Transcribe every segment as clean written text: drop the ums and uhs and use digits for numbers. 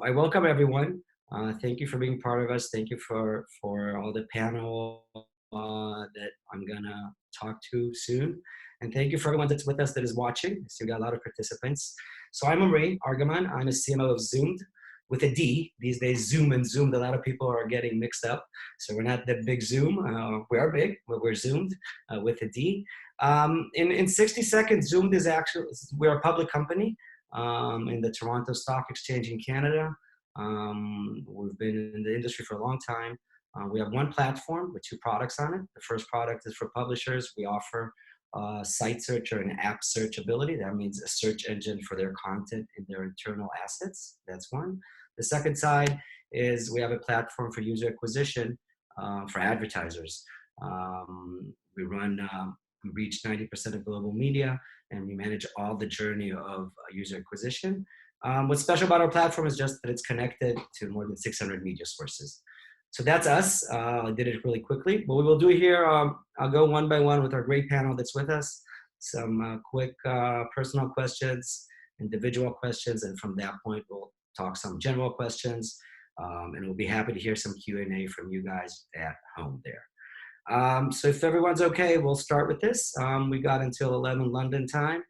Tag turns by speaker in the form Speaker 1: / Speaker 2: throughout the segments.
Speaker 1: I welcome everyone. Thank you for being part of us. Thank you for all the panel that I'm gonna talk to soon. And thank you for everyone that's with us that is watching. I see we got a lot of participants. So I'm Omri Argaman. I'm a CMO of Zoomed with a D. These days, Zoom and Zoomed, a lot of people are getting mixed up. So we're not the big Zoom. We are big, but we're Zoomed with a D. In 60 seconds, Zoomed is actually, we're a public company in the Toronto Stock Exchange in Canada. We've been in the industry for a long time. We have one platform with two products on it. The first product is for publishers. We offer site search or an app search ability. That means a search engine for their content and their internal assets. That's one. The second side is we have a platform for user acquisition for advertisers. We reach 90% of global media, and we manage all the journey of user acquisition. What's special about our platform is just that it's connected to more than 600 media sources. So that's us. I did it really quickly. What we will do here, I'll go one by one with our great panel that's with us. Some quick personal questions, individual questions, and from that point, we'll talk some general questions. And we'll be happy to hear some Q&A from you guys at home there. So if everyone's okay, we'll start with this. We got until 11 London time.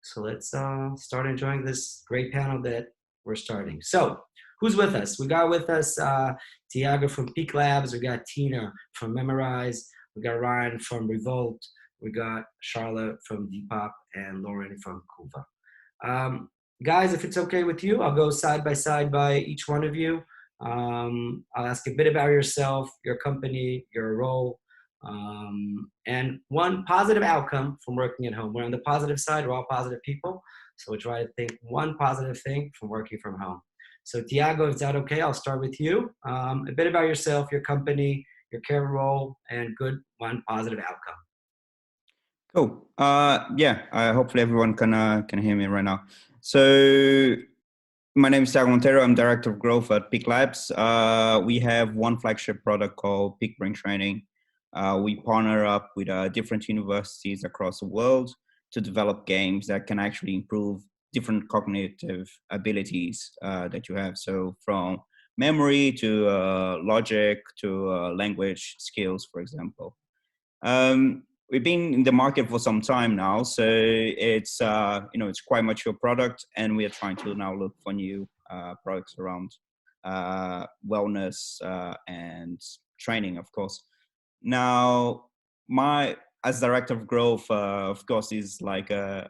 Speaker 1: So let's start enjoying this great panel that we're starting. So who's with us? We got with us Tiago from Peak Labs. We got Tina from Memorize. We got Ryan from Revolt. We got Charlotte from Depop and Lauren from Kuva. Guys, if it's okay with you, I'll go side by side by each one of you. I'll ask a bit about yourself, your company, your role, and one positive outcome from working at home. We're on the positive side, we're all positive people. So we try to think one positive thing from working from home. So Tiago, is that okay? I'll start with you. A bit about yourself, your company, your care role, and one positive outcome.
Speaker 2: Cool. Hopefully everyone can hear me right now. So my name is Tiago Monteiro. I'm Director of Growth at Peak Labs. We have one flagship product called Peak Brain Training. We partner up with different universities across the world to develop games that can actually improve different cognitive abilities that you have. So from memory to logic to language skills, for example. We've been in the market for some time now, so it's it's quite a mature product, and we are trying to now look for new products around wellness and training, of course. Now, as Director of Growth, of course, is like a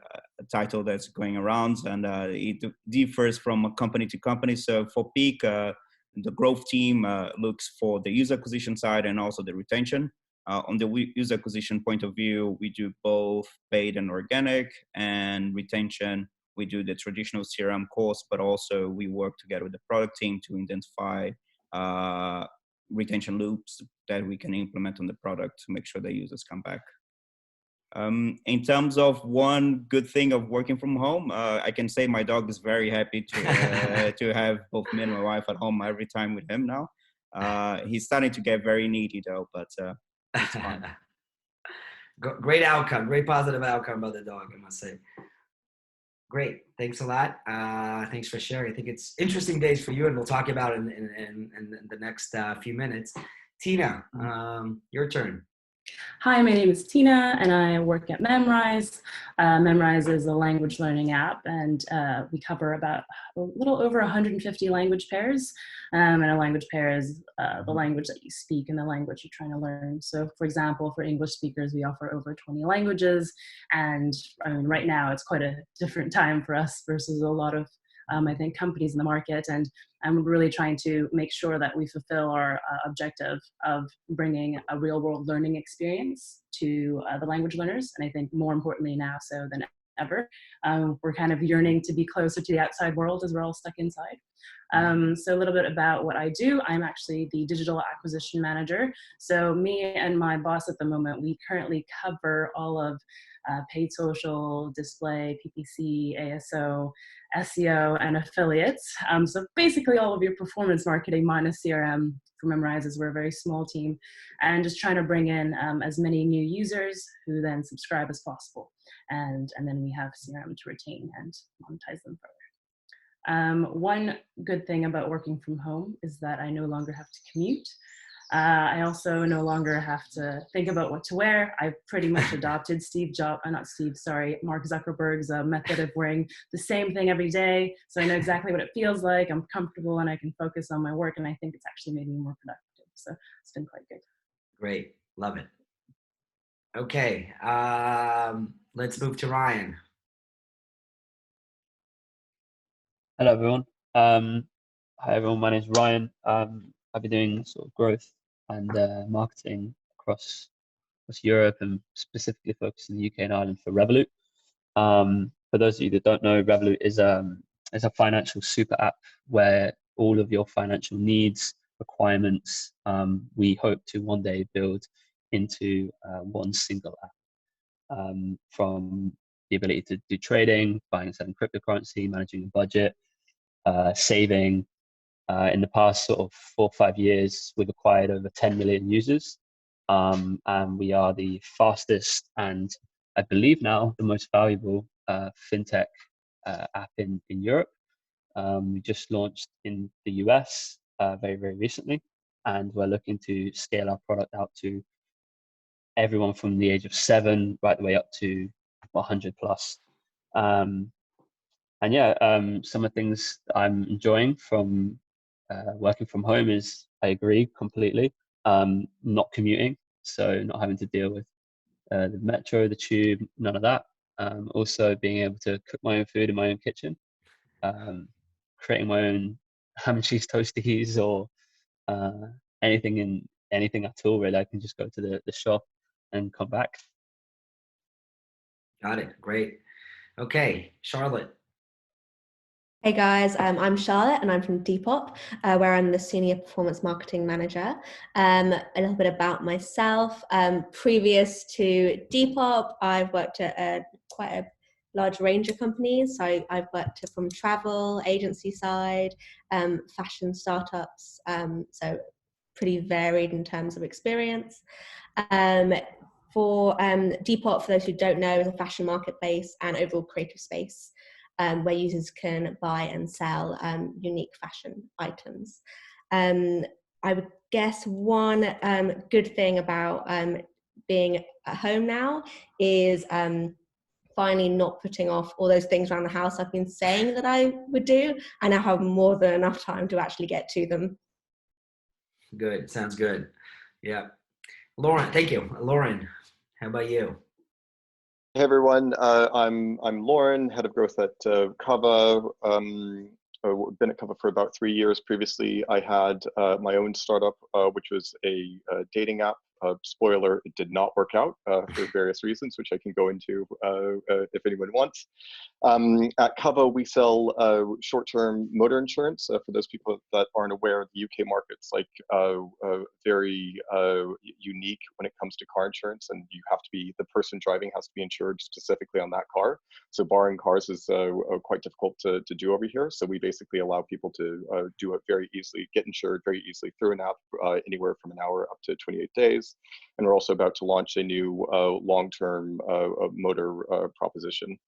Speaker 2: title that's going around, and it differs from company to company. So for Peak, the growth team looks for the user acquisition side and also the retention. On the user acquisition point of view, we do both paid and organic, and retention, we do the traditional CRM course, but also we work together with the product team to identify retention loops that we can implement on the product to make sure the users come back. In terms of one good thing of working from home, I can say my dog is very happy to have both me and my wife at home every time with him now. He's starting to get very needy though, but it's fine.
Speaker 1: Great outcome, great positive outcome by the dog, I must say. Great, thanks a lot. Thanks for sharing. I think it's interesting days for you, and we'll talk about it in the next few minutes. Tina, your turn.
Speaker 3: Hi, my name is Tina, and I work at Memorize. Memorize is a language learning app, and we cover about a little over 150 language pairs. And a language pair is the language that you speak and the language you're trying to learn. So, for example, for English speakers, we offer over 20 languages. And I mean, right now, it's quite a different time for us versus a lot of I think companies in the market, and I'm really trying to make sure that we fulfill our objective of bringing a real world learning experience to the language learners. And I think more importantly now so than ever, we're kind of yearning to be closer to the outside world as we're all stuck inside. So a little bit about what I do. I'm actually the digital acquisition manager. So me and my boss at the moment, we currently cover all of paid social, display, PPC, ASO, SEO, and affiliates. So basically all of your performance marketing minus CRM for Memorize, as we're a very small team, and just trying to bring in as many new users who then subscribe as possible. And then we have CRM to retain and monetize them further. One good thing about working from home is that I no longer have to commute. I also no longer have to think about what to wear. I've pretty much adopted Mark Zuckerberg's method of wearing the same thing every day. So I know exactly what it feels like. I'm comfortable and I can focus on my work. And I think it's actually made me more productive. So it's been quite good.
Speaker 1: Great. Love it. Okay. Let's move to Ryan.
Speaker 4: Hello, everyone. Hi, everyone. My name is Ryan. I've been doing sort of growth and marketing across Europe and specifically focused in the UK and Ireland for Revolut. For those of you that don't know, Revolut is a financial super app where all of your financial needs, requirements, we hope to one day build into one single app. From the ability to do trading, buying and selling cryptocurrency, managing a budget, saving. In the past sort of 4 or 5 years, we've acquired over 10 million users, and we are the fastest and I believe now the most valuable fintech app in Europe. We just launched in the US very, very recently, and we're looking to scale our product out to everyone from the age of 7 right the way up to 100 plus. And yeah, some of the things I'm enjoying from working from home is, I agree completely, not commuting, so not having to deal with the metro, the tube, none of that. Also being able to cook my own food in my own kitchen, creating my own ham and cheese toasties or anything at all really. I can just go to the shop and come back.
Speaker 1: Got it. Great. Okay. Charlotte.
Speaker 5: Hey guys, I'm Charlotte and I'm from Depop, where I'm the Senior Performance Marketing Manager. A little bit about myself. Previous to Depop, I've worked at quite a large range of companies. So I've worked from travel, agency side, fashion startups, so pretty varied in terms of experience. For Depop, for those who don't know, is a fashion marketplace and overall creative space. Where users can buy and sell unique fashion items. I would guess one good thing about being at home now is finally not putting off all those things around the house I've been saying that I would do. I now have more than enough time to actually get to them.
Speaker 1: Good. Sounds good. Yeah. Lauren, thank you. Lauren, how about you?
Speaker 6: Hey everyone, I'm Lauren, head of growth at Kava. Been at Kava for about 3 years. Previously, I had my own startup, which was a dating app. Spoiler, it did not work out for various reasons, which I can go into if anyone wants. At Kava, we sell short-term motor insurance. For those people that aren't aware, the UK market's like very unique when it comes to car insurance, and the person driving has to be insured specifically on that car. So borrowing cars is quite difficult to do over here. So we basically allow people to do it very easily, get insured very easily through an app, anywhere from an hour up to 28 days. And we're also about to launch a new long-term motor proposition.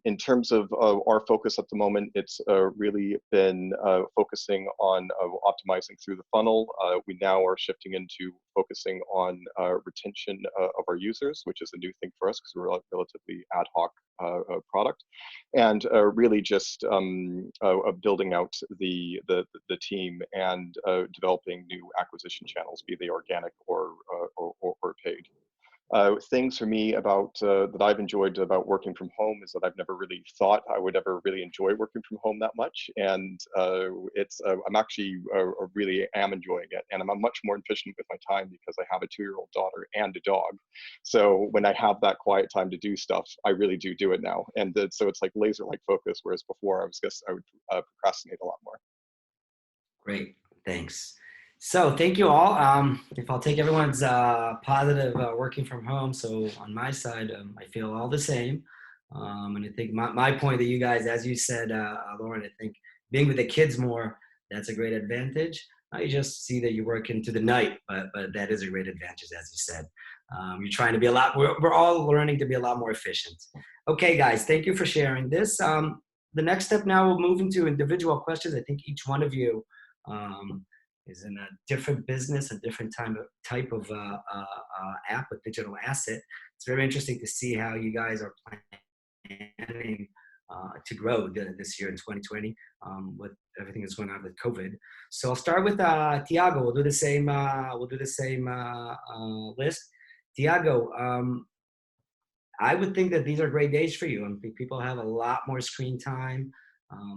Speaker 6: In terms of our focus at the moment, it's really been focusing on optimizing through the funnel. We now are shifting into focusing on retention of our users, which is a new thing for us because we're a relatively ad hoc product, and really just building out the team and developing new acquisition channels, be they organic or paid. Things for me about that I've enjoyed about working from home is that I've never really thought I would ever really enjoy working from home that much, and I'm actually really am enjoying it, and I'm much more efficient with my time because I have a 2-year-old daughter and a dog. So when I have that quiet time to do stuff, I really do it now, and so it's like laser-like focus, whereas before I would procrastinate a lot more.
Speaker 1: Great, thanks. So thank you all. If I'll take everyone's positive working from home. So on my side, I feel all the same. And I think my point that you guys, as you said, Lauren, I think being with the kids more, that's a great advantage. You just see that you work into the night, but that is a great advantage, as you said. You're trying to be we're all learning to be a lot more efficient. Okay, guys, thank you for sharing this. the next step now, we'll move into individual questions. I think each one of you is in a different business, a different type of app with digital asset. It's very interesting to see how you guys are planning to grow this year in 2020 with everything that's going on with COVID. So I'll start with Tiago. We'll do the same. List. Tiago, I would think that these are great days for you. And people have a lot more screen time.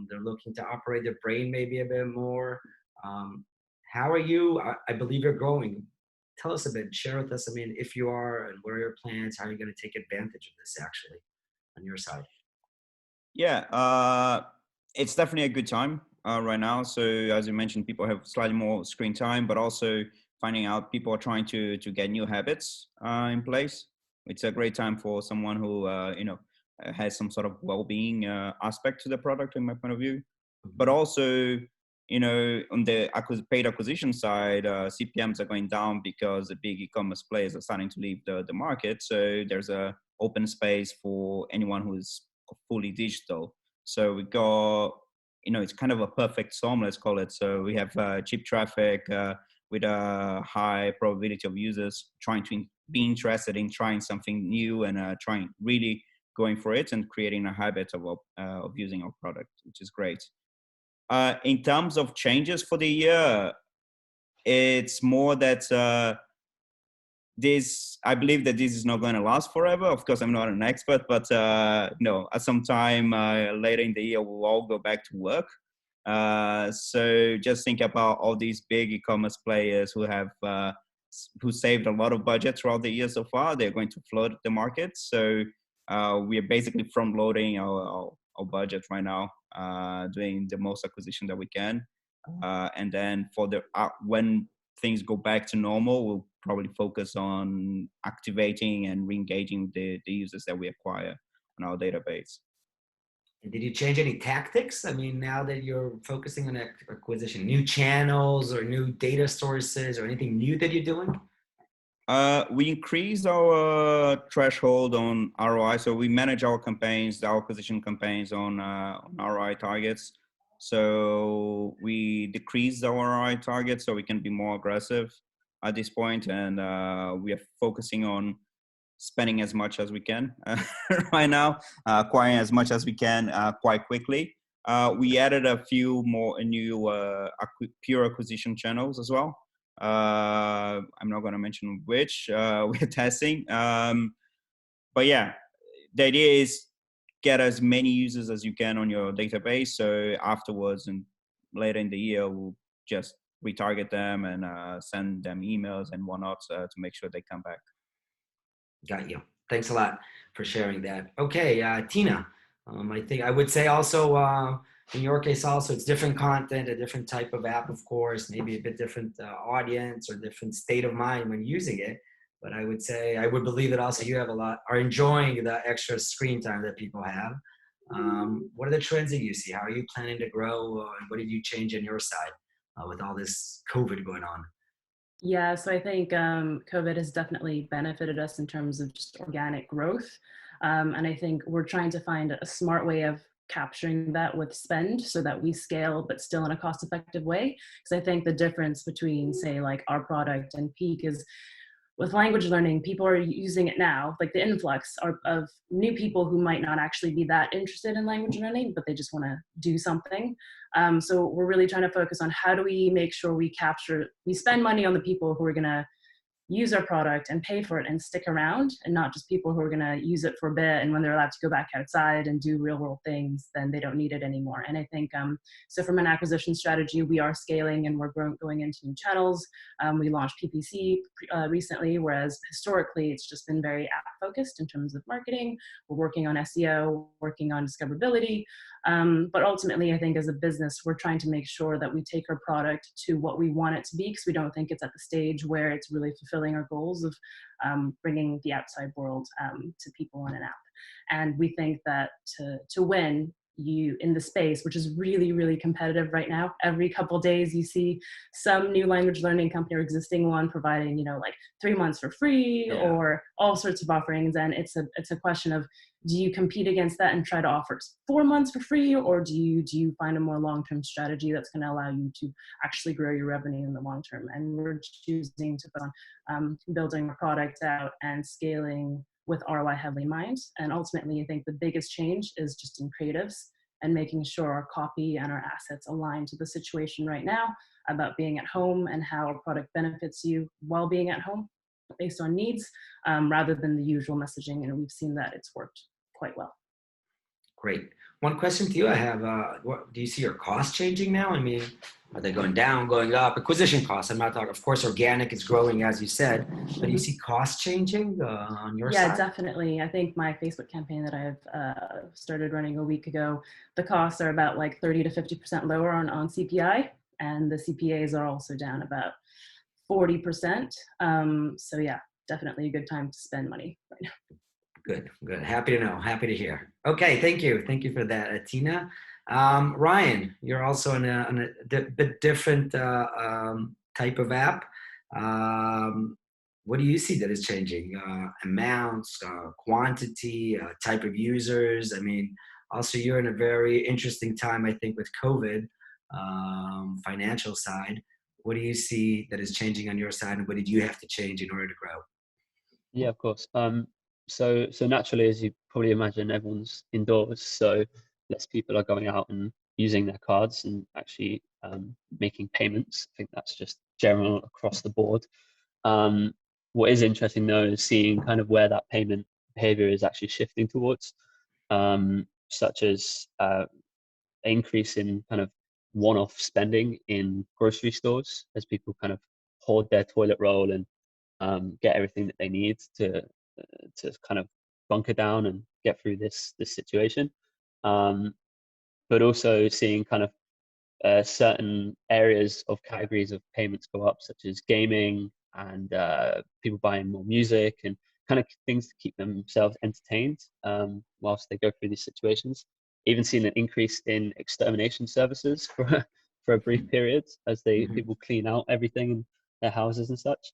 Speaker 1: They're looking to operate their brain maybe a bit more. How are you? I believe you're growing. Tell us a bit. Share with us. I mean, if you are, and what are your plans? How are you going to take advantage of this actually on your side?
Speaker 2: Yeah, it's definitely a good time right now. So as you mentioned, people have slightly more screen time, but also finding out people are trying to get new habits in place. It's a great time for someone who has some sort of well-being aspect to the product, in my point of view. But also, on the paid acquisition side, CPMs are going down because the big e-commerce players are starting to leave the market. So there's a open space for anyone who is fully digital. So we got, it's kind of a perfect storm, let's call it. So we have cheap traffic with a high probability of users trying to be interested in trying something new and trying really going for it and creating a habit of using our product, which is great. In terms of changes for the year, it's more that I believe that this is not going to last forever. Of course, I'm not an expert, but no, at some time later in the year, we'll all go back to work. So just think about all these big e-commerce players who saved a lot of budget throughout the year so far. They're going to flood the market. So we are basically front loading our budget right now, doing the most acquisition that we can. And then when things go back to normal, we'll probably focus on activating and re-engaging the users that we acquire on our database.
Speaker 1: And did you change any tactics? I mean, now that you're focusing on acquisition, new channels or new data sources or anything new that you're doing?
Speaker 2: We increased our threshold on ROI. So we manage our campaigns, our acquisition campaigns on ROI targets. So we decreased our ROI targets so we can be more aggressive at this point, and we are focusing on spending as much as we can right now, acquiring as much as we can quite quickly. We added a few more new pure acquisition channels as well. I'm not going to mention which we're testing. But yeah, the idea is get as many users as you can on your database. So afterwards and later in the year, we'll just retarget them and send them emails and whatnot to make sure they come back.
Speaker 1: Got you. Thanks a lot for sharing that. Okay, Tina, I think I would say also, in your case also, it's different content, a different type of app, of course, maybe a bit different audience or different state of mind when using it. But I would say, I would believe that also you are enjoying the extra screen time that people have. What are the trends that you see? How are you planning to grow? And what did you change on your side with all this COVID going on?
Speaker 3: Yeah, so I think COVID has definitely benefited us in terms of just organic growth. And I think we're trying to find a smart way of capturing that with spend so that we scale, but still in a cost-effective way. Because I think the difference between, say, like our product and Peak is with language learning, people are using it now, like the influx of new people who might not actually be that interested in language learning, but they just want to do something. So we're really trying to focus on how do we make sure we spend money on the people who are going to use our product and pay for it and stick around, and not just people who are going to use it for a bit, and when they're allowed to go back outside and do real world things, then they don't need it anymore. And I think, so from an acquisition strategy, we are scaling and we're going into new channels. We launched PPC recently, whereas historically it's just been very app focused in terms of marketing. We're working on SEO, working on discoverability. But ultimately, I think as a business, we're trying to make sure that we take our product to what we want it to be, because we don't think it's at the stage where it's really fulfilling our goals of bringing the outside world to people on an app. And we think that to win, you in the space, which is really, really competitive right now. Every couple days you see some new language learning company or existing one providing, like 3 months for free or all sorts of offerings. And it's a question of, do you compete against that and try to offer 4 months for free, or do you find a more long-term strategy that's going to allow you to actually grow your revenue in the long term? And we're choosing to put on building a product out and scaling with ROI heavily in mind. And ultimately, I think the biggest change is just in creatives and making sure our copy and our assets align to the situation right now about being at home and how a product benefits you while being at home based on needs, rather than the usual messaging. And we've seen that it's worked quite well.
Speaker 1: Great. One question to you I have, what, do you see your costs changing now? I mean, are they going down, going up? Acquisition costs, I'm not talking, of course, organic is growing, as you said, but do you see costs changing on your side?
Speaker 3: Yeah, definitely. I think my Facebook campaign that I've started running a week ago, the costs are about like 30 to 50% lower on CPI, and the CPAs are also down about 40%. So yeah, definitely a good time to spend money right now.
Speaker 1: Good, good. Happy to know. Happy to hear. Okay, thank you. Thank you for that, Tina. Ryan, you're also on a bit different type of app. What do you see that is changing? Amounts, quantity, type of users? I mean, also you're in a very interesting time, I think, with COVID, financial side. What do you see that is changing on your side, and what did you have to change in order to grow?
Speaker 4: Yeah, of course. So naturally, as you probably imagine, everyone's indoors, so less people are going out and using their cards and actually making payments. I think that's just general across the board. What is interesting though is seeing kind of where that payment behavior is actually shifting towards, such as increase in kind of one-off spending in grocery stores as people kind of hoard their toilet roll and get everything that they need to kind of bunker down and get through this situation. But also seeing kind of certain areas of categories of payments go up, such as gaming and people buying more music and kind of things to keep themselves entertained whilst they go through these situations. Even seen an increase in extermination services for a brief period as people clean out everything in their houses and such.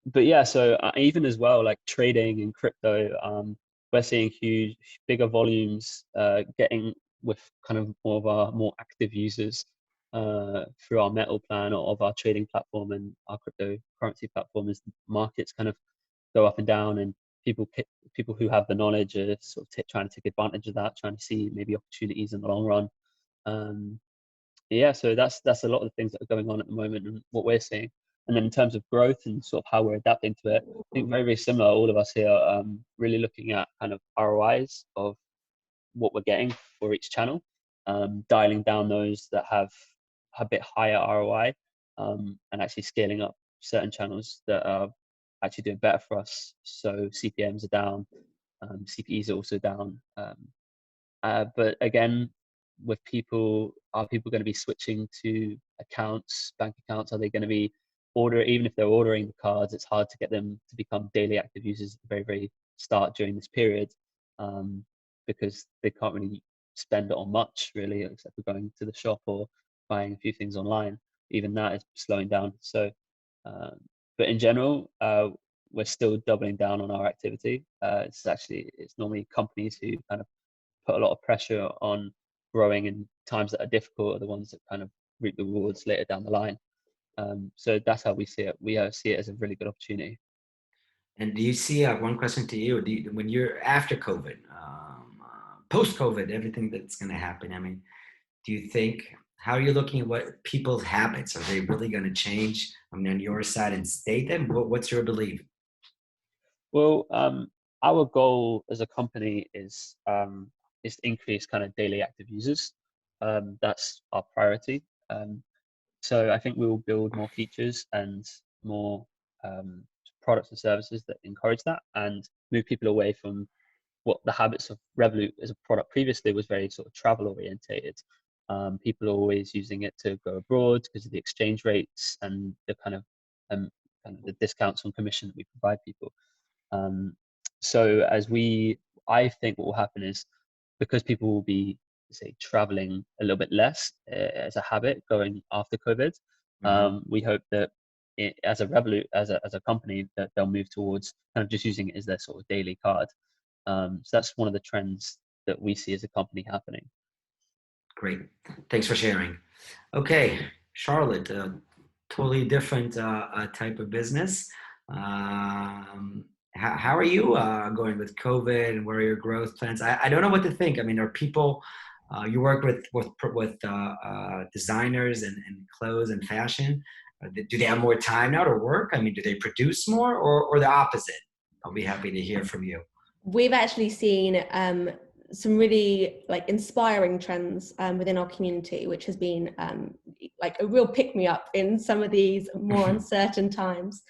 Speaker 4: But yeah, so even as well, like trading and crypto, we're seeing bigger volumes getting with kind of more of our more active users through our metal plan or of our trading platform and our cryptocurrency platform as markets kind of go up and down, and people who have the knowledge are sort of trying to take advantage of that, trying to see maybe opportunities in the long run. Yeah, so that's a lot of the things that are going on at the moment and what we're seeing. And then in terms of growth and sort of how we're adapting to it, I think very, very similar, all of us here, really looking at kind of ROIs of what we're getting for each channel, dialing down those that have a bit higher ROI, and actually scaling up certain channels that are actually doing better for us. So CPMs are down, CPEs are also down. But again, with are people going to be switching to accounts, bank accounts? Are they going to be even if they're ordering the cards, it's hard to get them to become daily active users at the very, very start during this period, because they can't really spend it on much really, except for going to the shop or buying a few things online. Even that is slowing down. So, but in general, we're still doubling down on our activity. It's normally companies who kind of put a lot of pressure on growing in times that are difficult are the ones that kind of reap the rewards later down the line. So that's how we see it. We see it as a really good opportunity.
Speaker 1: And do you see, one question to you, when you're after COVID, post-COVID, everything that's going to happen, I mean, do you think, how are you looking at what people's habits, are they really going to change, I mean, on your side and stay them? What's your belief?
Speaker 4: Well, our goal as a company is to increase kind of daily active users. That's our priority. So I think we will build more features and more products and services that encourage that and move people away from what the habits of Revolut as a product previously was very sort of travel orientated. People are always using it to go abroad because of the exchange rates and the kind of the discounts on commission that we provide people. So I think what will happen is because people will be, say, traveling a little bit less as a habit going after COVID. We hope that as a company, that they'll move towards kind of just using it as their sort of daily card. So that's one of the trends that we see as a company happening.
Speaker 1: Great. Thanks for sharing. Okay, Charlotte, totally different type of business. How are you going with COVID, and what are your growth plans? I don't know what to think. I mean, are people, you work with designers and clothes and fashion. Do they have more time now to work? I mean, do they produce more, or the opposite? I'll be happy to hear from you.
Speaker 5: We've actually seen some really like inspiring trends within our community, which has been like a real pick-me-up in some of these more uncertain times.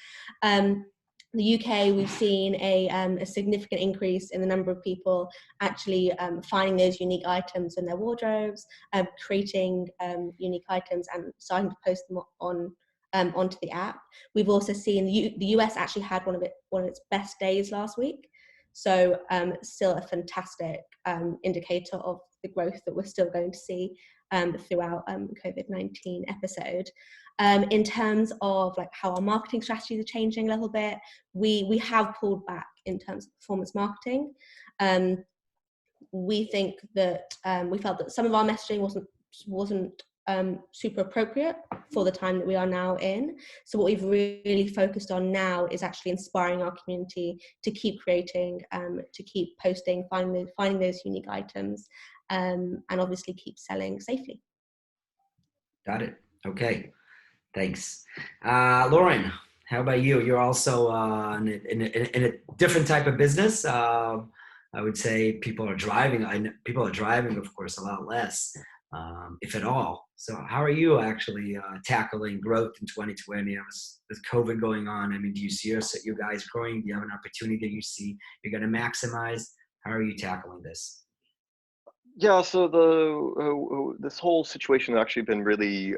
Speaker 5: The UK, we've seen a significant increase in the number of people actually finding those unique items in their wardrobes, creating unique items and starting to post them onto the app. We've also seen the US actually had one of its best days last week. So still a fantastic indicator of the growth that we're still going to see throughout COVID-19 episode. In terms of like how our marketing strategies are changing a little bit, we have pulled back in terms of performance marketing. We think that we felt that some of our messaging wasn't super appropriate for the time that we are now in. So what we've really focused on now is actually inspiring our community to keep creating, to keep posting, finding those unique items, and obviously keep selling safely.
Speaker 1: Got it. Okay. Thanks. Lauren, how about you? You're also in a different type of business. I would say people are driving, of course, a lot less, if at all. So how are you actually tackling growth in 2020? With COVID going on, I mean, do you see you guys growing? Do you have an opportunity that you see you're going to maximize? How are you tackling this?
Speaker 6: Yeah, so this whole situation has actually been really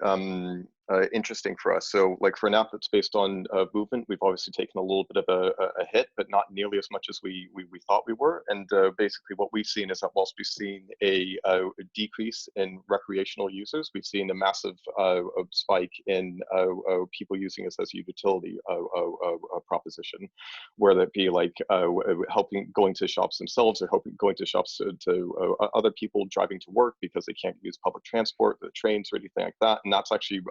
Speaker 6: interesting for us. So like for an app that's based on movement, we've obviously taken a little bit of a hit, but not nearly as much as we thought we were. And basically what we've seen is that whilst we've seen a decrease in recreational users, we've seen a massive spike in people using us as a utility proposition, whether it be like helping going to shops themselves, or going to shops to other people driving to work because they can't use public transport, the trains or anything like that. And that's actually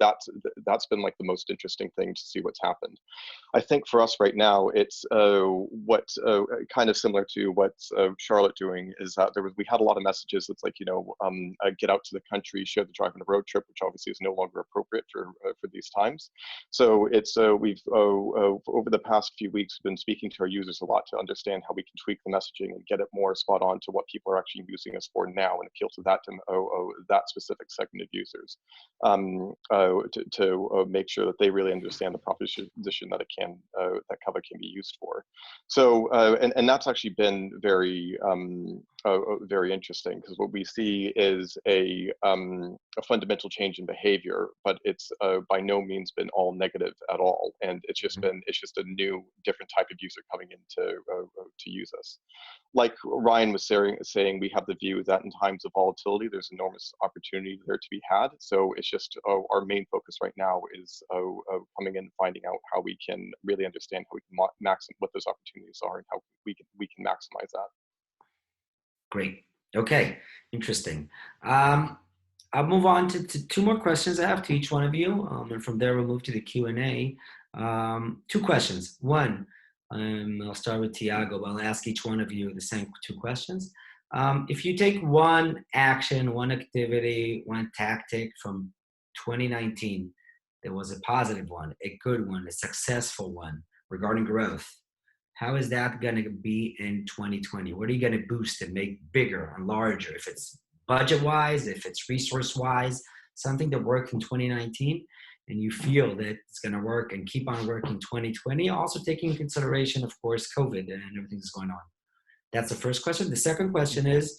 Speaker 6: that's been like the most interesting thing to see what's happened. I think for us right now, it's what kind of similar to what Charlotte doing is that we had a lot of messages that's like, get out to the country, share the drive on a road trip, which obviously is no longer appropriate for these times. So it's we've over the past few weeks been speaking to our users a lot to understand how we can tweak the messaging and get it more spot on to what people are actually using us for now, and appeal to that specific segment of users, to make sure that they really understand the proposition that that cover can be used for. So and that's actually been very very interesting, because what we see is a fundamental change in behavior, but it's by no means been all negative at all, and it's just a new different type of user coming in to use us. Like Ryan was saying, we have the view that in times of volatility, there's enormous opportunity there to be had. So it's just our main focus right now is coming in and finding out how we can really understand how we can maximize what those opportunities are and how we can maximize that.
Speaker 1: Great. Okay. Interesting. I'll move on to two more questions I have to each one of you, and from there we'll move to the Q&A. Two questions. One, I'll start with Tiago, but I'll ask each one of you the same two questions. If you take one action, one activity, one tactic from 2019, there was a positive one, a good one, a successful one regarding growth, how is that going to be in 2020? What are you going to boost and make bigger and larger? If it's budget-wise, if it's resource-wise, something that worked in 2019, and you feel that it's going to work and keep on working 2020, also taking into consideration, of course, COVID and everything that's going on. That's the first question. The second question is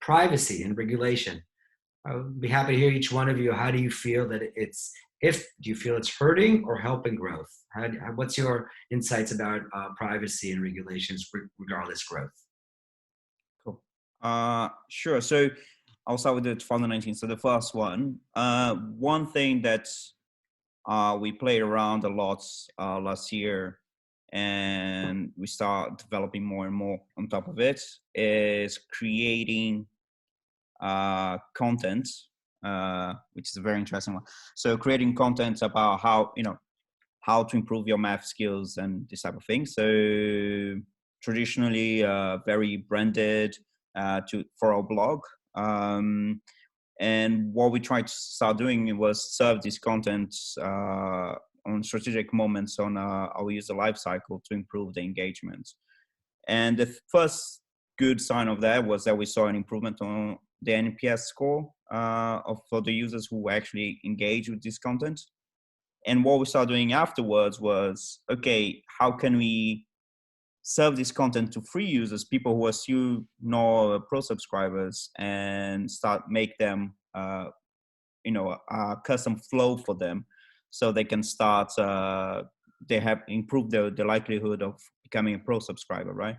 Speaker 1: privacy and regulation. I would be happy to hear each one of you. How do you feel that do you feel it's hurting or helping growth? What's your insights about privacy and regulations regardless growth?
Speaker 2: Sure. So I'll start with the 2019. So the first one, one thing that we played around a lot last year, and we start developing more and more on top of it, is creating content, which is a very interesting one. So creating content about how to improve your math skills and this type of thing. So traditionally, very branded for our blog. And what we tried to start doing was serve this content on strategic moments on our user life cycle to improve the engagement. And the first good sign of that was that we saw an improvement on the NPS score for the users who actually engage with this content. And what we started doing afterwards was, okay, how can we serve this content to free users, people who are still not pro subscribers, and make them, a custom flow for them, so they can start. They have improved the likelihood of becoming a pro subscriber, right?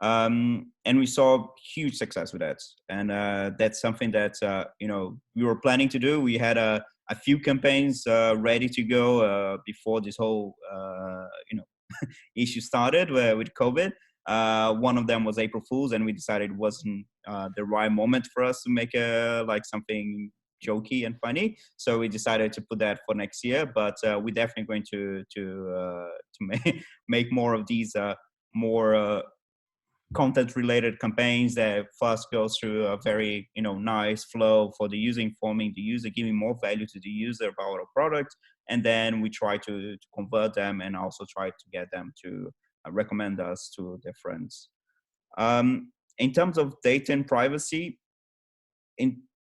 Speaker 2: And we saw huge success with that, and that's something that we were planning to do. We had a few campaigns ready to go before this whole issue started with COVID. One of them was April Fool's, and we decided it wasn't the right moment for us to make something jokey and funny. So we decided to put that for next year. But we're definitely going to make more of these more content related campaigns that first goes through a very nice flow for the user, informing the user, giving more value to the user about our product, and then we try to convert them and also try to get them to recommend us to their friends. In terms of data and privacy,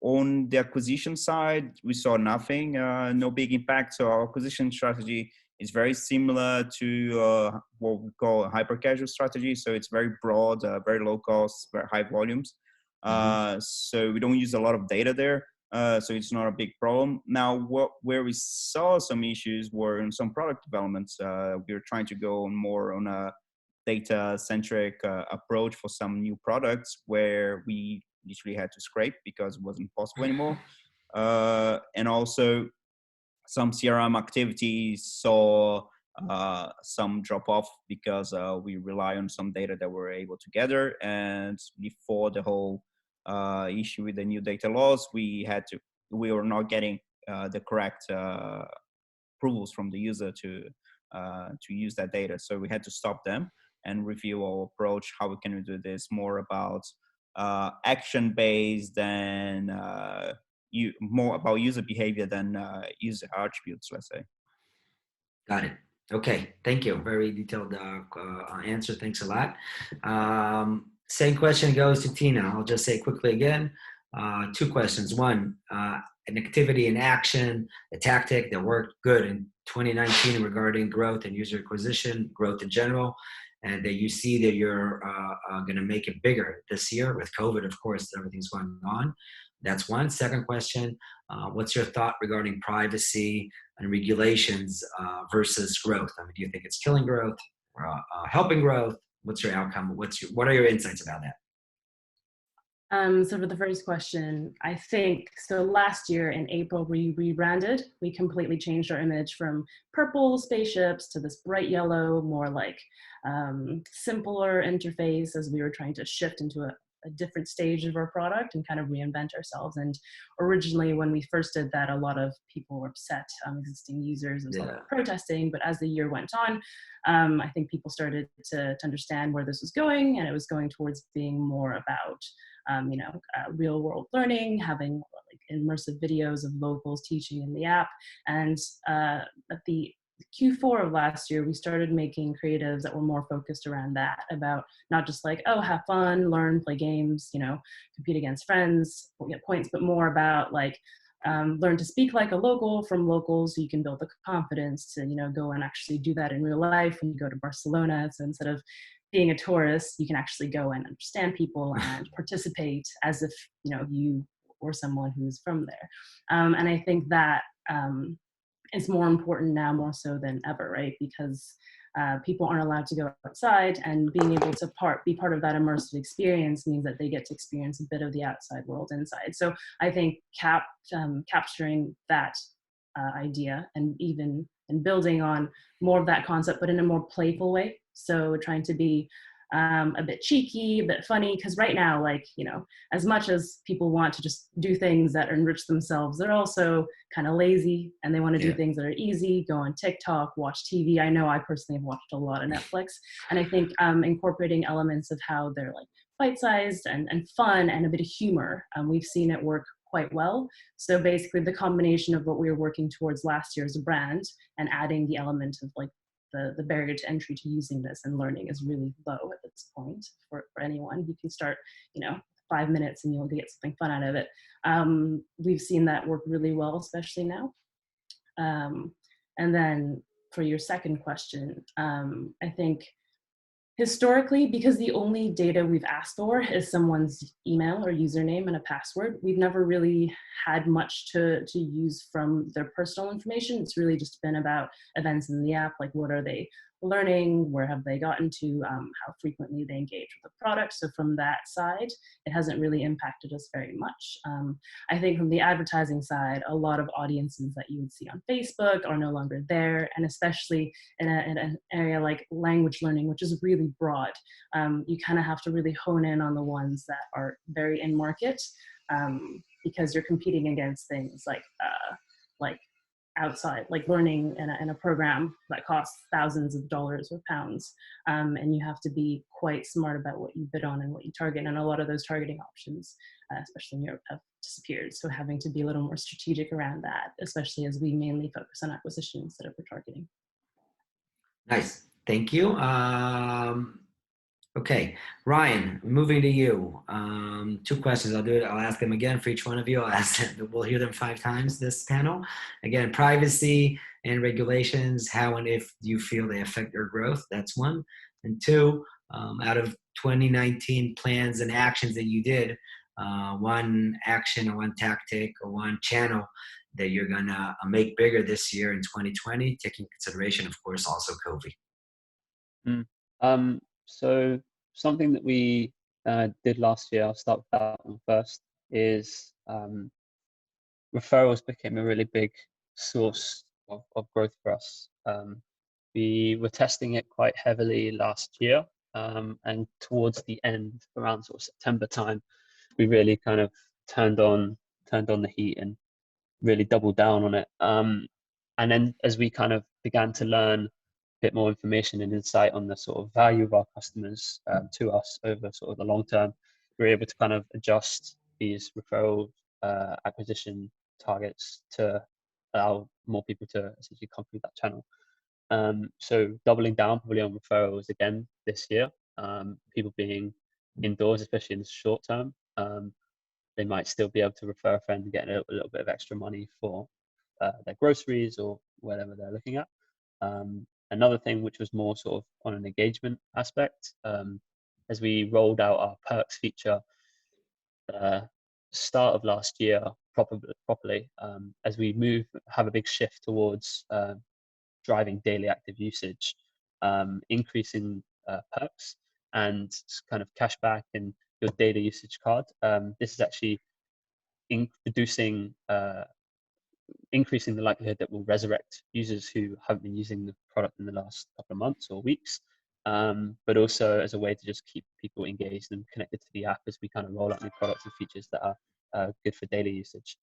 Speaker 2: on the acquisition side, we saw nothing, no big impact. So our acquisition strategy is very similar to what we call a hyper casual strategy. So it's very broad, very low cost, very high volumes. So we don't use a lot of data there. So it's not a big problem. Now, where we saw some issues were in some product developments. We were trying to go more on a data-centric approach for some new products where we literally had to scrape because it wasn't possible anymore. And also some CRM activities saw some drop off because we rely on some data that we're able to gather. And before the whole issue with the new data laws, we were not getting the correct approvals from the user to use that data. So we had to stop them and review our approach. How can we do this more about action based than more about user behavior than user attributes, let's say.
Speaker 1: Got it. Okay, thank you. Very detailed answer. Thanks a lot. Same question goes to Tina. I'll just say quickly again, two questions. One, an activity in action, a tactic that worked good in 2019 regarding growth and user acquisition, growth in general, and that you see that you're going to make it bigger this year with COVID, of course, everything's going on. That's one. Second question, what's your thought regarding privacy and regulations versus growth? I mean, do you think it's killing growth or helping growth? What's your outcome? What are your insights about that?
Speaker 3: So for the first question, I think, so last year in April, we rebranded. We completely changed our image from purple spaceships to this bright yellow, more like simpler interface as we were trying to shift into a different stage of our product and kind of reinvent ourselves. And originally when we first did that, a lot of people were upset, existing users, and protesting. But as the year went on, I think people started to understand where this was going, and it was going towards being more about real world learning, having like immersive videos of locals teaching in the app. And at the Q4 of last year, we started making creatives that were more focused around that, about not just like, oh, have fun, learn, play games, compete against friends, get points, but more about like, learn to speak like a local from locals, so you can build the confidence to, go and actually do that in real life when you go to Barcelona. So instead of being a tourist, you can actually go and understand people and participate as if, you or someone who's from there. And I think that is more important now more so than ever, right? Because people aren't allowed to go outside, and being able to be part of that immersive experience means that they get to experience a bit of the outside world inside. So I think capturing that idea and building on more of that concept, but in a more playful way. So trying to be a bit cheeky, a bit funny, because right now, like, you know, as much as people want to just do things that enrich themselves, they're also kind of lazy, and they want to do things that are easy, go on TikTok, watch TV. I know I personally have watched a lot of Netflix, and I think incorporating elements of how they're like bite-sized and fun and a bit of humor, we've seen it work quite well. So basically the combination of what we were working towards last year as a brand and adding the element of like the barrier to entry to using this and learning is really low at this point for anyone. You can start, you know, 5 minutes and you'll get something fun out of it. We've seen that work really well, especially now. And then for your second question, I think historically, because the only data we've asked for is someone's email or username and a password, we've never really had much to use from their personal information. It's really just been about events in the app, like what are they learning, where have they gotten to, how frequently they engage with the product. So from that side, it hasn't really impacted us very much. I think from the advertising side, a lot of audiences that you would see on Facebook are no longer there, and especially in an area like language learning, which is really broad. You kind of have to really hone in on the ones that are very in market, because you're competing against things like outside, like learning in a program that costs thousands of dollars or pounds, and you have to be quite smart about what you bid on and what you target. And a lot of those targeting options, especially in Europe, have disappeared. So having to be a little more strategic around that, especially as we mainly focus on acquisition instead of retargeting.
Speaker 1: Nice, thank you. Okay, Ryan, moving to you. 2 questions. I'll ask them again for each one of you. We'll hear them 5 times this panel. Again, privacy and regulations. How and if do you feel they affect your growth? That's 1. And 2, out of 2019 plans and actions that you did, 1 action or 1 tactic or 1 channel that you're gonna make bigger this year in 2020, taking consideration, of course, also COVID.
Speaker 4: So something that we did last year, I'll start with that one first, is referrals became a really big source of growth for us. We were testing it quite heavily last year, and towards the end, around sort of September time, we really kind of turned on the heat and really doubled down on it. And then as we kind of began to learn a bit more information and insight on the sort of value of our customers to us over sort of the long term, we were able to kind of adjust these referral acquisition targets to allow more people to essentially come through that channel. So doubling down probably on referrals again this year, people being indoors, especially in the short term, they might still be able to refer a friend and get a little bit of extra money for their groceries or whatever they're looking at. Another thing which was more sort of on an engagement aspect, as we rolled out our perks feature start of last year properly, as we have a big shift towards driving daily active usage, increasing perks and kind of cashback and your data usage card. This is actually increasing the likelihood that we'll resurrect users who haven't been using the product in the last couple of months or weeks, but also as a way to just keep people engaged and connected to the app as we kind of roll out new products and features that are good for daily usage.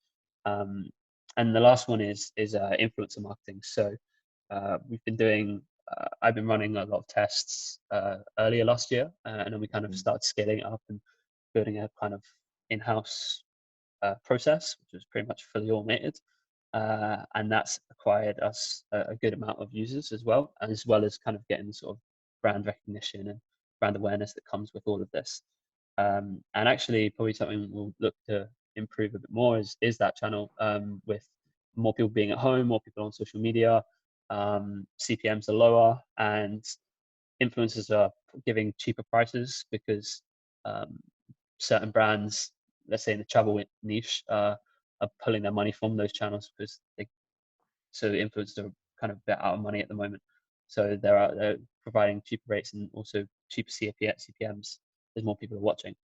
Speaker 4: And the last one is influencer marketing. So we've been doing, I've been running a lot of tests earlier last year, and then we kind of started scaling it up and building a kind of in-house process, which was pretty much fully automated. And that's acquired us a good amount of users as well as kind of getting the sort of brand recognition and brand awareness that comes with all of this. And actually, probably something we'll look to improve a bit more is that channel, with more people being at home, more people on social media, CPMs are lower, and influencers are giving cheaper prices because certain brands, let's say in the travel niche, are pulling their money from those channels because So influencers are kind of a bit out of money at the moment. So they're providing cheaper rates and also cheaper CPMs. There's more people watching.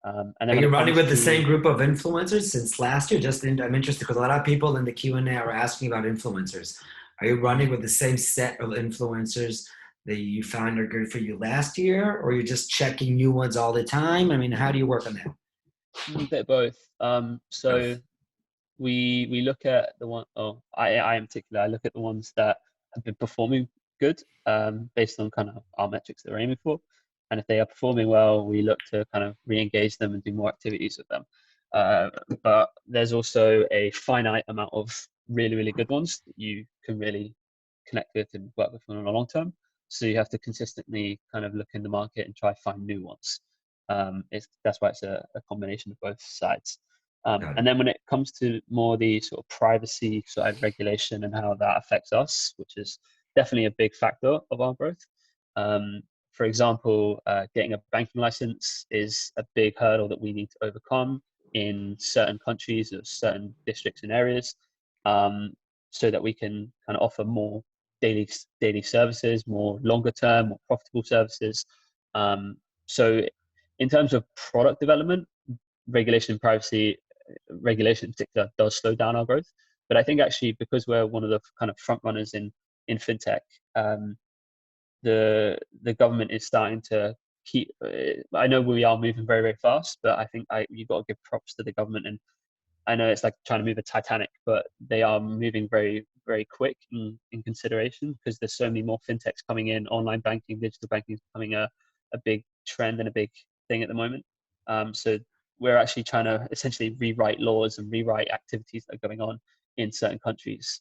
Speaker 4: And then
Speaker 1: Are
Speaker 4: when
Speaker 1: you
Speaker 4: it
Speaker 1: running
Speaker 4: comes
Speaker 1: with the
Speaker 4: to,
Speaker 1: same group of influencers since last year? I'm interested because a lot of people in the Q&A are asking about influencers. Are you running with the same set of influencers that you found are good for you last year, or you're just checking new ones all the time? I mean, how do you work on that?
Speaker 4: a bit of both. So
Speaker 1: Both.
Speaker 4: we look at the one. Oh, I in particular, I look at the ones that have been performing good, based on kind of our metrics that we're aiming for. And if they are performing well, we look to kind of re-engage them and do more activities with them. But there's also a finite amount of really, really good ones that you can really connect with and work with on a long term. So you have to consistently kind of look in the market and try to find new ones. That's why it's a combination of both sides. And then when it comes to more the sort of privacy side regulation and how that affects us, which is definitely a big factor of our growth. For example, getting a banking license is a big hurdle that we need to overcome in certain countries or certain districts and areas, so that we can kind of offer more daily services, more longer term, more profitable services. So in terms of product development, regulation in particular does slow down our growth. But I think actually because we're one of the kind of front runners in fintech, the government is starting to keep. I know we are moving very, very fast, but I think you've got to give props to the government. And I know it's like trying to move a Titanic, but they are moving very, very quick in consideration because there's so many more fintechs coming in. Online banking, digital banking is becoming a big trend and a big thing at the moment. So we're actually trying to essentially rewrite laws and rewrite activities that are going on in certain countries,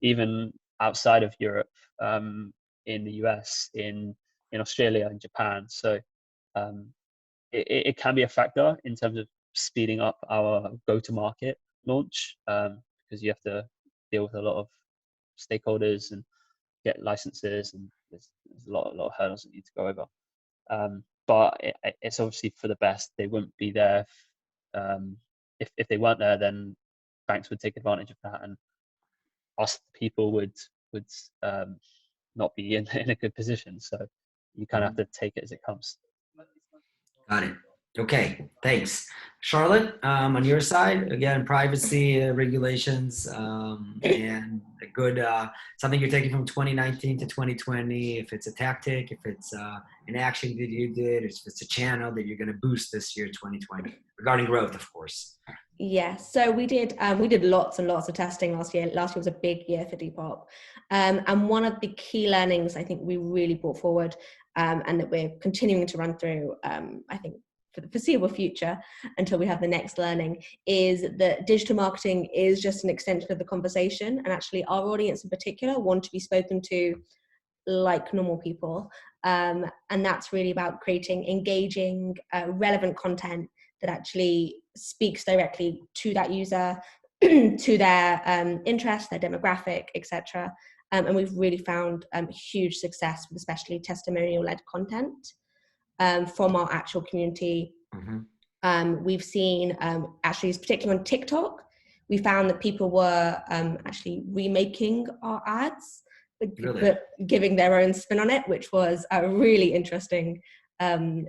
Speaker 4: even outside of Europe, in the US, in Australia, and Japan. So it can be a factor in terms of speeding up our go-to-market launch, because you have to deal with a lot of stakeholders and get licenses, and there's a lot of hurdles that you need to go over. But it's obviously for the best. They wouldn't be there if they weren't there. Then banks would take advantage of that, and us people would not be in a good position. So you kind of have to take it as it comes.
Speaker 1: Got it. Okay, thanks. Charlotte, on your side, again, privacy regulations, and a good, something you're taking from 2019 to 2020, if it's a tactic, if it's an action that you did, if it's a channel that you're going to boost this year, 2020, regarding growth, of course.
Speaker 5: Yeah, so we did lots and lots of testing last year. Last year was a big year for Depop. And one of the key learnings I think we really brought forward, and that we're continuing to run through, I think, for the foreseeable future until we have the next learning, is that digital marketing is just an extension of the conversation. And actually our audience in particular want to be spoken to like normal people. And that's really about creating engaging, relevant content that actually speaks directly to that user, to their interest, their demographic, etc. And we've really found huge success with especially testimonial-led content from our actual community. Mm-hmm. We've seen, actually, particularly on TikTok, we found that people were actually remaking our ads, but giving their own spin on it, which was really interesting to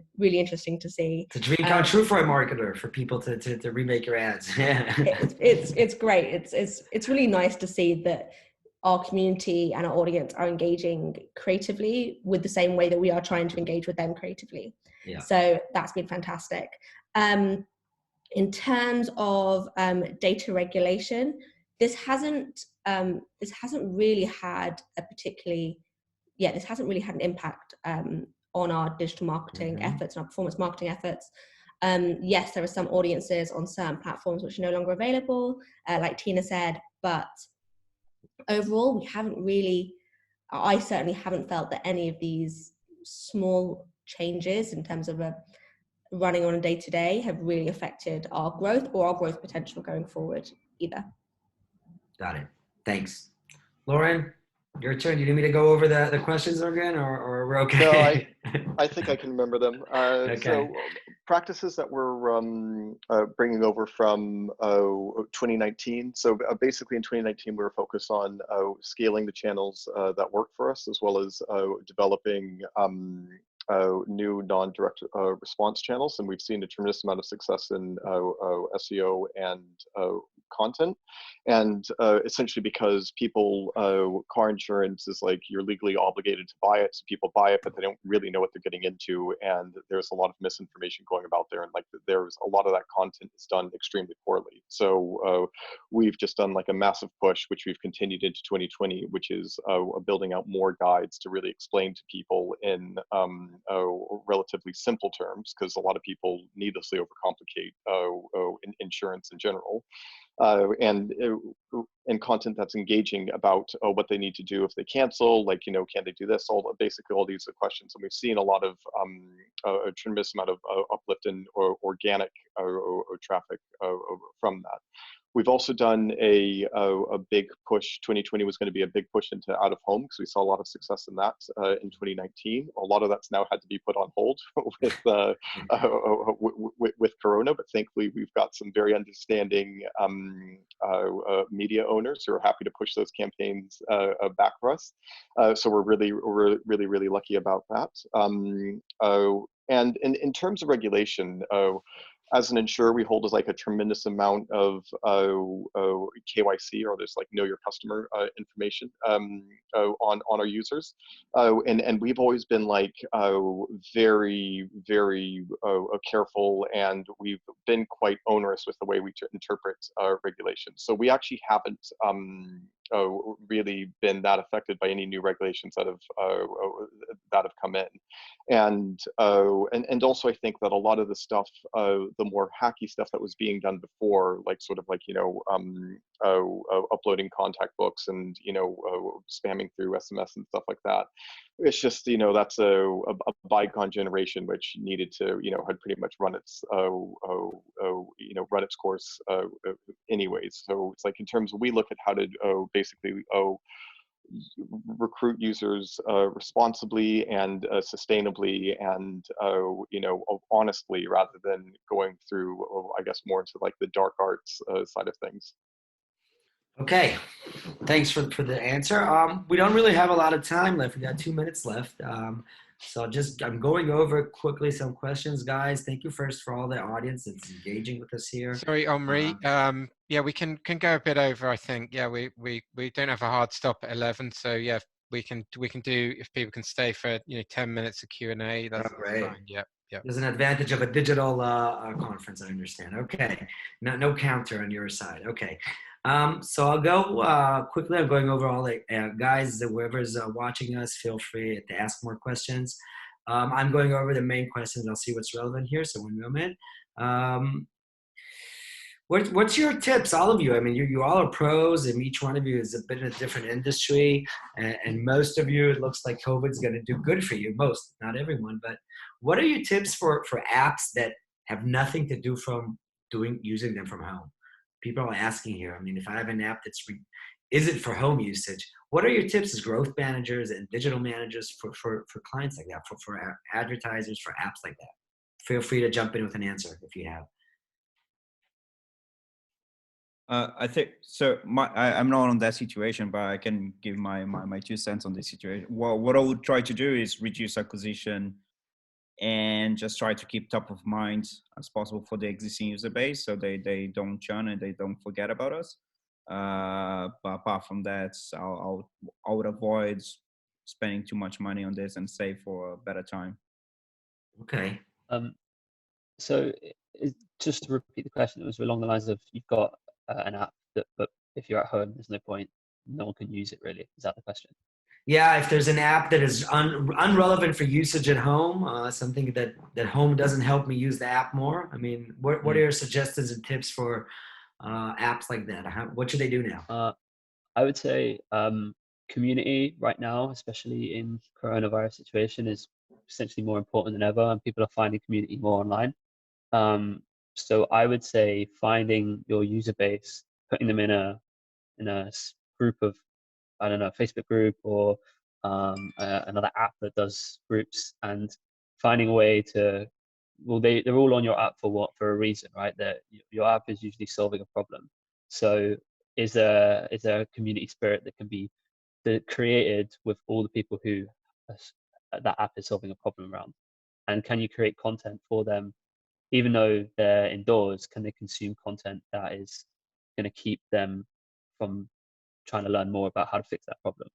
Speaker 5: see.
Speaker 1: It's a dream come true for a marketer, for people to remake your ads.
Speaker 5: It's great. It's really nice to see that our community and our audience are engaging creatively with the same way that we are trying to engage with them creatively. Yeah. So that's been fantastic. In terms of data regulation, this hasn't really had an impact on our digital marketing efforts and our performance marketing efforts. Yes, there are some audiences on certain platforms which are no longer available, like Tina said, but overall, I certainly haven't felt that any of these small changes in terms of running on a day-to-day have really affected our growth or our growth potential going forward either.
Speaker 1: Got it. Thanks. Lauren? Your turn. You need me to go over the questions again, or we're okay?
Speaker 6: No, I think I can remember them.
Speaker 1: Okay.
Speaker 6: So practices that we're bringing over from 2019. So basically in 2019, we were focused on scaling the channels that work for us, as well as developing new non-direct response channels. And we've seen a tremendous amount of success in SEO and content. And essentially because people, car insurance is like you're legally obligated to buy it. So people buy it, but they don't really know what they're getting into. And there's a lot of misinformation going about there. And like there's a lot of that content is done extremely poorly. So we've just done like a massive push, which we've continued into 2020, which is building out more guides to really explain to people in relatively simple terms, because a lot of people needlessly overcomplicate insurance in general. And content that's engaging about what they need to do if they cancel, like, you know, can they do this? Basically all these are questions. And we've seen a lot of a tremendous amount of uplift in organic traffic from that. We've also done a big push. 2020 was going to be a big push into out of home, because we saw a lot of success in that in 2019. A lot of that's now had to be put on hold with Corona, but thankfully we've got some very understanding media owners who are happy to push those campaigns back for us. So we're really lucky about that. And in terms of regulation, as an insurer, we hold like a tremendous amount of KYC, or there's like know your customer information on our users, and we've always been like very careful, and we've been quite onerous with the way we interpret regulations. So we actually haven't really been that affected by any new regulations that have come in, and also I think that a lot of the stuff, the more hacky stuff that was being done before, like sort of like, you know, uploading contact books and, you know, spamming through SMS and stuff like that. It's just, you know, that's a bygone generation which needed to, you know, had pretty much run its, run its course anyways. So it's like in terms of, we look at how to basically recruit users responsibly and sustainably and you know, honestly, rather than going through I guess more into like the dark arts side of things.
Speaker 1: Okay, thanks for the answer. We don't really have a lot of time left. We got 2 minutes left. So I'm going over quickly some questions, guys. Thank you first for all the audience that's engaging with us here.
Speaker 7: Sorry, Omri. Yeah, we can go a bit over, I think. Yeah, we don't have a hard stop at 11. So yeah, we can do, if people can stay for, you know, 10 minutes of Q&A. That's
Speaker 1: great.
Speaker 7: fine. Yeah.
Speaker 1: There's an advantage of a digital conference, I understand. Okay, no counter on your side. Okay, so I'll go quickly. I'm going over all the guys, whoever's watching us, feel free to ask more questions. I'm going over the main questions. I'll see what's relevant here. So one moment. What's your tips, all of you? I mean, you all are pros, and each one of you is a bit in a different industry, and most of you, it looks like COVID's going to do good for you. Most, not everyone, but what are your tips for apps that have nothing to do from using them from home? People are asking here. I mean, if I have an app is it for home usage? What are your tips as growth managers and digital managers for clients like that, for advertisers, for apps like that? Feel free to jump in with an answer if you have.
Speaker 2: I think so. I'm not on that situation, but I can give my 2 cents on this situation. Well, what I would try to do is reduce acquisition and just try to keep top of mind as possible for the existing user base, so they don't churn and they don't forget about us. But apart from that, I would avoid spending too much money on this and save for a better time.
Speaker 1: Okay.
Speaker 4: So just to repeat the question, it was along the lines of, you've got an app but if you're at home, there's no point, no one can use it really. Is that the question?
Speaker 1: Yeah, if there's an app that is unrelevant for usage at home, something that home doesn't help me use the app more. I mean, what are your suggestions and tips for apps like that? What should they do now?
Speaker 4: I would say community right now, especially in coronavirus situation, is essentially more important than ever, and people are finding community more online. So I would say finding your user base, putting them in a group of I don't know, a Facebook group or another app that does groups, and finding a way to, well, they're all on your app for a reason, right? That your app is usually solving a problem. So is there a community spirit that can be created with all the people who that app is solving a problem around? And can you create content for them, even though they're indoors? Can they consume content that is going to keep them from trying to learn more about how to fix that problem?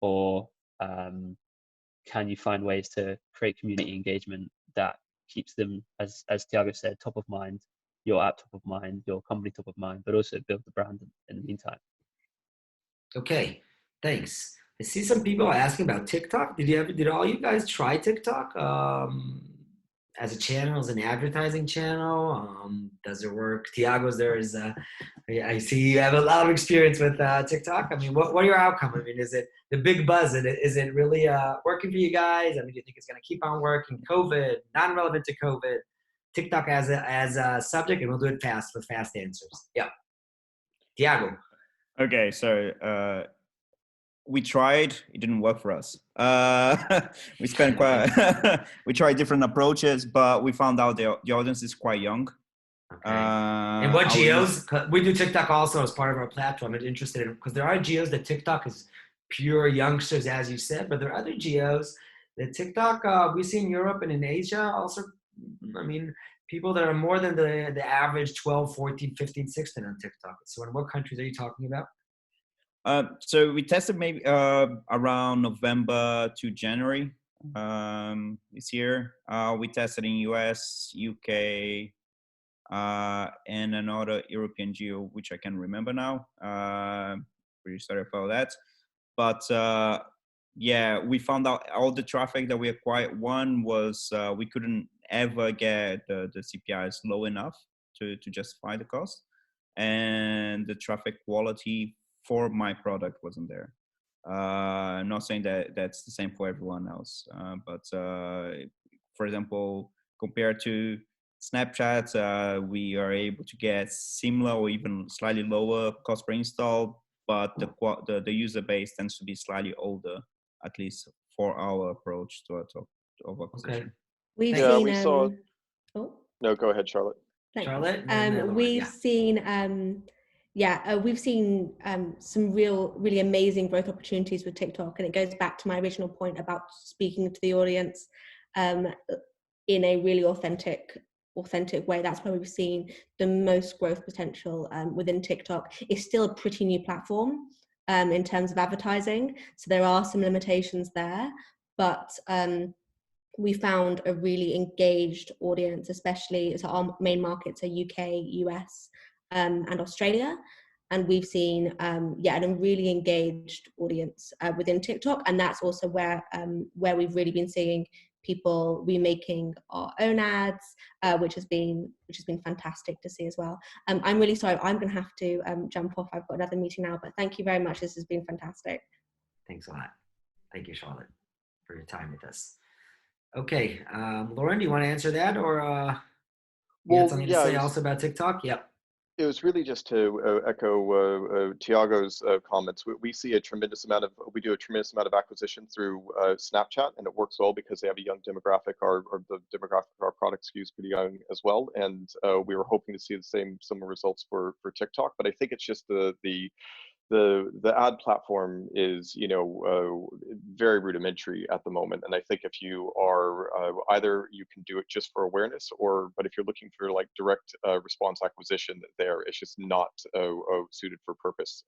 Speaker 4: Or can you find ways to create community engagement that keeps them, as Thiago said, top of mind, your app top of mind, your company top of mind, but also build the brand in the meantime?
Speaker 1: Okay, thanks. I see some people asking about TikTok. Did all you guys try TikTok as a channel, as an advertising channel? Does it work? Tiago's there is. I see you have a lot of experience with TikTok. I mean, what are your outcomes? I mean, is it the big buzz? Is it really working for you guys? I mean, do you think it's going to keep on working? COVID, non-relevant to COVID. TikTok as a subject, and we'll do it fast with fast answers. Yeah, Tiago.
Speaker 2: Okay, so we tried, it didn't work for us. We spent we tried different approaches, but we found out the audience is quite young.
Speaker 1: Okay. And what geos? We do TikTok also as part of our platform. I'm interested in, because there are geos that TikTok is pure youngsters, as you said, but there are other geos that TikTok we see in Europe and in Asia also. I mean, people that are more than the average 12, 14, 15, 16 on TikTok. So in what countries are you talking about?
Speaker 2: So we tested maybe around November to January this year. We tested in US, UK, and another European geo, which I can remember now. Pretty sorry about that. But yeah, we found out all the traffic that we acquired. One was we couldn't ever get the CPIs low enough to justify the cost. And the traffic quality for my product wasn't there. I'm not saying that that's the same for everyone else, but for example, compared to Snapchat, we are able to get similar or even slightly lower cost per install, but the user base tends to be slightly older, at least for our approach to acquisition.
Speaker 1: Okay.
Speaker 5: We've
Speaker 6: Yeah,
Speaker 5: seen.
Speaker 6: we saw.
Speaker 5: Oh,
Speaker 6: No, go ahead, Charlotte.
Speaker 5: thanks.
Speaker 1: Charlotte?
Speaker 5: We've seen. We've seen some really amazing growth opportunities with TikTok, and it goes back to my original point about speaking to the audience in a really authentic way. That's where we've seen the most growth potential within TikTok. It's still a pretty new platform in terms of advertising, so there are some limitations there, but we found a really engaged audience, especially so our main markets are UK, US, and Australia. And we've seen, a really engaged audience within TikTok, and that's also where we've really been seeing people remaking our own ads, which has been fantastic to see as well. I'm really sorry, I'm going to have to jump off. I've got another meeting now, but thank you very much. This has been fantastic.
Speaker 1: Thanks a lot. Thank you, Charlotte, for your time with us. Okay, Lauren, do you want to answer that, or you had something to say also about TikTok? Yep.
Speaker 6: It was really just to echo Tiago's comments. We do a tremendous amount of acquisition through Snapchat, and it works well because they have a young demographic. The demographic of our product skews pretty young as well, and we were hoping to see the similar results for TikTok. But I think it's just the ad platform is very rudimentary at the moment, and I think if you are either you can do it just for awareness, but if you're looking for like direct response acquisition, it's just not suited for purpose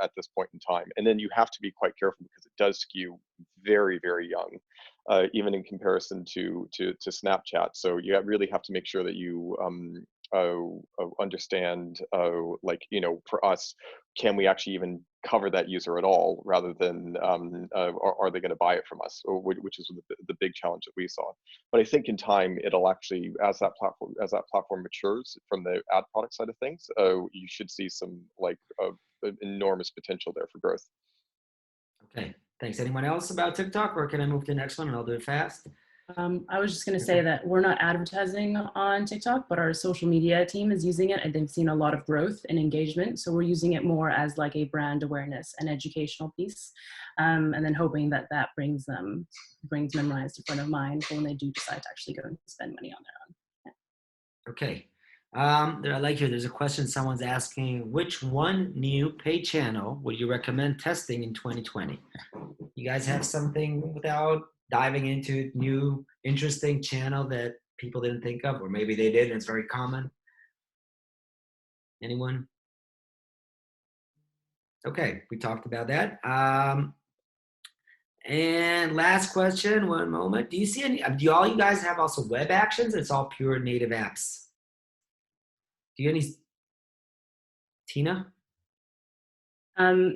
Speaker 6: at this point in time. And then you have to be quite careful because it does skew very, very young, even in comparison to Snapchat. So you really have to make sure that you understand, for us, can we actually even cover that user at all, rather than are they going to buy it from us, which is the big challenge that we saw. But I think in time it'll actually, as that platform matures from the ad product side of things, you should see some enormous potential there for growth.
Speaker 1: Okay, thanks. Anyone else about TikTok, or can I move to the next one and I'll do it fast?
Speaker 3: I was just going to say that we're not advertising on TikTok, but our social media team is using it, and they've seen a lot of growth and engagement. So we're using it more as like a brand awareness and educational piece, and then hoping that that brings Memrise to front of mind for when they do decide to actually go and spend money on their own.
Speaker 1: Okay. I like here. There's a question someone's asking: which one new paid channel would you recommend testing in 2020? You guys have something without diving into new interesting channel that people didn't think of, or maybe they did and it's very common? Anyone? Okay, we talked about that. And last question, one moment. Do you see any, do all you guys have also web actions? It's all pure native apps. Do you any, Tina?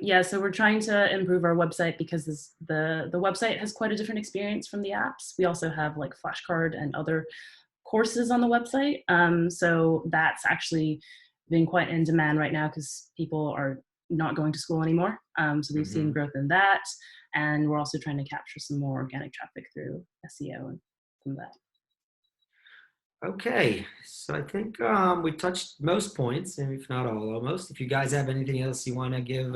Speaker 3: Yeah, so we're trying to improve our website because the website has quite a different experience from the apps. We also have like flashcard and other courses on the website. So that's actually been quite in demand right now because people are not going to school anymore. So we've seen growth in that. And we're also trying to capture some more organic traffic through SEO and some of that.
Speaker 1: Okay, so I think we touched most points, and if not all, almost. If you guys have anything else you want to give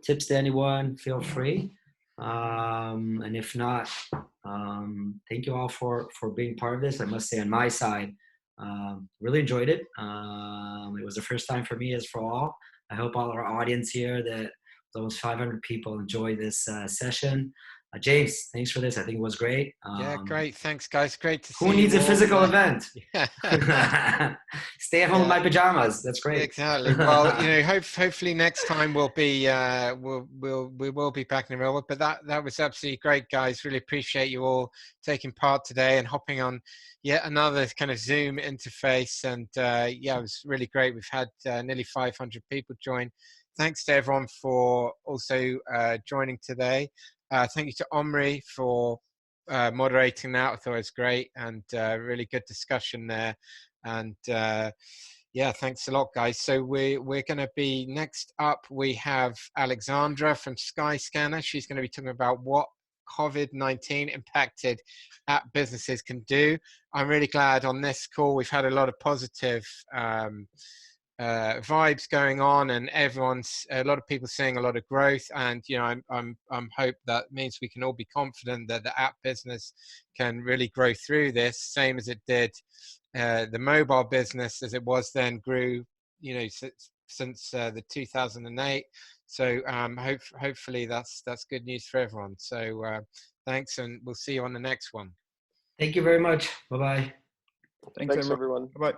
Speaker 1: tips to anyone, feel free. And if not, thank you all for being part of this. I must say, on my side, really enjoyed it. It was the first time for me, as for all. I hope all our audience here, that almost 500 people, enjoy this session. James, thanks for this. I think it was great.
Speaker 7: Yeah, great. Thanks, guys. Great to see
Speaker 1: Who
Speaker 7: you
Speaker 1: needs a
Speaker 7: all.
Speaker 1: physical event?
Speaker 7: Yeah.
Speaker 1: Stay at home in my pajamas. That's great.
Speaker 7: Exactly. Well, hopefully next time we will be back in the real. But that was absolutely great, guys. Really appreciate you all taking part today and hopping on yet another kind of Zoom interface. And yeah, it was really great. We've had nearly 500 people join. Thanks to everyone for also joining today. Thank you to Omri for moderating that. I thought it was great, and really good discussion there. And yeah, thanks a lot, guys. So we're going to be next up. We have Alexandra from Skyscanner. She's going to be talking about what COVID-19 impacted app businesses can do. I'm really glad on this call we've had a lot of positive vibes going on, and a lot of people seeing a lot of growth, and I'm hope that means we can all be confident that the app business can really grow through this, same as it did the mobile business as it was then grew since the 2008. So hopefully that's good news for everyone. So thanks, and we'll see you on the next one.
Speaker 1: Thank you very much. Bye-bye.
Speaker 6: Thanks everyone.
Speaker 2: Bye-bye.